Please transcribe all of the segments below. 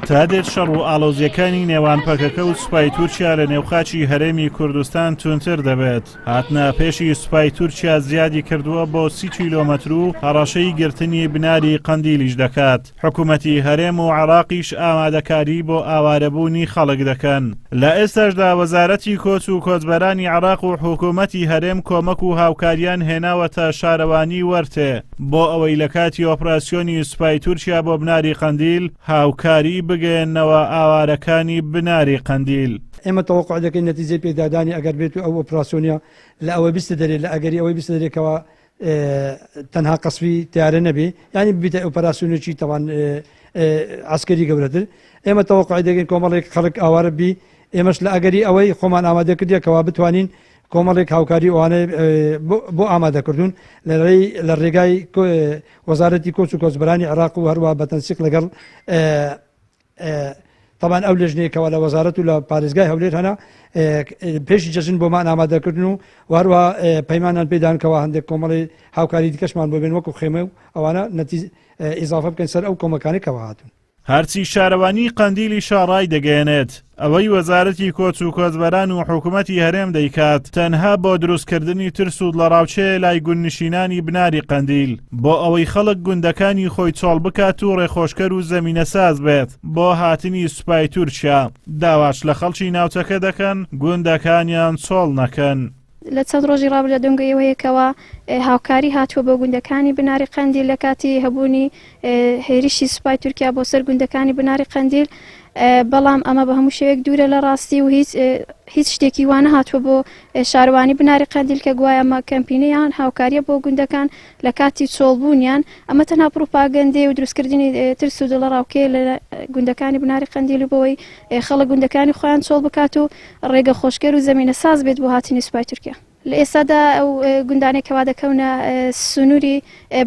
تا دێت شەڕ و ئاڵۆزیەکانی نێوان پەکەکە و سوپای تورکیا لە نێوخاچی هەرێمی کوردستان تونتر دەبێت. هاتنە پێشی سوپای تورکیا زیادی کردووە بۆ 30 کیلۆمەتر و هەڕەشەی گرتنی بناری قەندیلیش دەکات. حکوومەتی هەرێم و عێراقیش ئامادەکاری بۆ ئاوارەبوونی خەڵک دەکەن. لە ئێستاشدا وەزارەتی کۆچ و کۆچبەرانی عێراق و حکوومەتی هەرێم کۆمەک و هاوکاریان هێناوەتە شارەوانی وەرتێ بۆ ئەوەی لە کاتی ئۆپراسیۆنی سوپای تورکیا بۆ بناری قەندیل هاوکاری بگەێنەوە ئاوارەکانی بناری قەندیل. ئێمە تەوەقع دەکەین نەتیجەی پێدادانی ئەگەر بێت و ئەو ئۆپراسیۆنیا لە ئەوە بیست دەرێت لە ئەگەری ئەوەی بیست دەرێکەوە تەنها قەسبی تیارە نەبێ یعنی ببیتە ئۆپراسیۆنێکی تەوان عسکەری گەورەتر. ئێمە تەوەقع دەکەین کۆمەڵێک خەڵک ئاوارە بی ئێمەش لە ئەگەری ئەوەی خۆمان ئامادە کردیەکەوە بتوانین کۆمەڵێک هاوکاری ئەوانەی بۆ ئامادەکردوون لە ڕێگای وەزارەتی کۆچ و کۆچبەرانی عێراق و هەروە بەتەنسیق لەگەڵ طبعا ئەو لێژنەیەکەوە لە وەزارەت و لە پارێزگای هەولێر هەنا پێشی جەژن بۆمان ئامادەکردن و هەروە پەیمانان پێدانکەوە هەندێک کۆمەڵی هاوکاری دیکەشمان بۆ بێن وەکو خێمە و ئەوانە ئیزافە بکەین سەر ئەو کۆمەکانی کەەوە هاتون. هەرچی شارەوانی قەندیلی شاڕای دەگەێنێت ئەوەی وەزارەتی کۆچ و کۆچبەران و حکوومەتی هەرێم دەیکات تەنها بۆ دروستکردنی ترس و لە ڕاوچەیە لای گوندنشینانی بناری قەندیل بۆ ئەوەی خەڵک گوندەکانی خۆی چۆڵ بکات و ڕێخۆشکەر و زەمینە ساز بێت بۆ هاتنی سوپای تورکیا. داواش لە خەڵکی ناوچەکە دەکەن گوندەکانیان چۆڵ نەکەن. لە چەند ڕۆژی ڕابردە دەنگەوەیەکەوە هاوکاری هاتووە بۆ گوندەکانی بناری قەندیل لە کاتی هەبوونی هێرشی سوپای تورکیا بۆ سەر گوندەکانی بناری قەندیل، بەڵام ئەمە بە هەموو شێوەیەک دوورە لە ڕاستی و هیچ شتێکی وانە هاتووە بۆ شارەوانی بناری قەندیل کە گوایە ئەمە کەمپینەیان هاوکاریە بۆ گوندەکان لە کاتی چۆڵبوونیان. ئەمە تەنها پروپاگەندەی و دروستکردنی ترس و دڵەڕاوکێ لە گوندەکانی بناری قەندیل بۆەوەی خەڵک گوندەکانی خۆیان چۆڵ بکات و ڕێگە خۆشگەر و زەمینە ساز بێت بۆ هاتنی سوپای تورکیا. لە ئێستادا ئەو گوندانێکەوە دەکەونە سنووری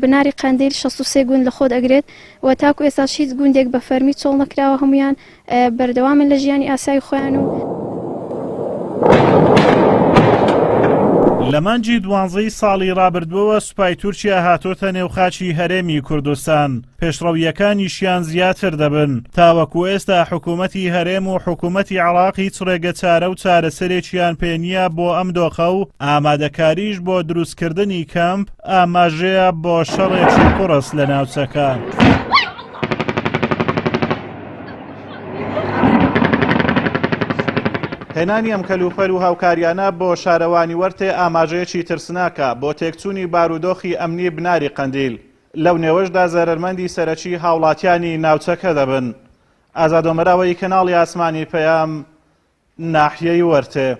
بناری قەندیل 63 گوند لە خۆ دەگرێت و تاکو ئێستا هیچ گوندێک بە فەرمی چۆڵ نەکراوە، هەمویان بەردەوامن لە ژیانی ئاسایی خۆیان و لە مانجی 12 ساڵی ڕابردووەوە سوپای تورکیا هاتۆتە نێوخاچی هەرێمی کوردستان. پێشڕەویەکانیشیان زیاتر دەبن تاوەکو ئێستا حکوومەتی هەرێم و حکوومەتی عێراق هیچ ڕێگە چارە و چارەسەرێکیان پێ نییە بۆ ئەم دۆخە و ئامادەکاریش بۆ دروستکردنی کەمپ ئاماژەیە بۆ شەڕێکی قوڕس لە ناوچەکە. هێنانی ئەم کەلوپەر و هاوکاریانە بۆ شارەوانی وەرتێ ئاماژەیەکی ترسناکە بۆ تێکچوونی بارودۆخی ئەمنی بناری قەندیل. لەو نێوەشدا زەرمەندی سەرەکی هاوڵاتیانی ناوچەکە دەبن. ئازادۆمەراوەی کەناڵی ئاسمانی پەیام ناحیەی وەرتێ.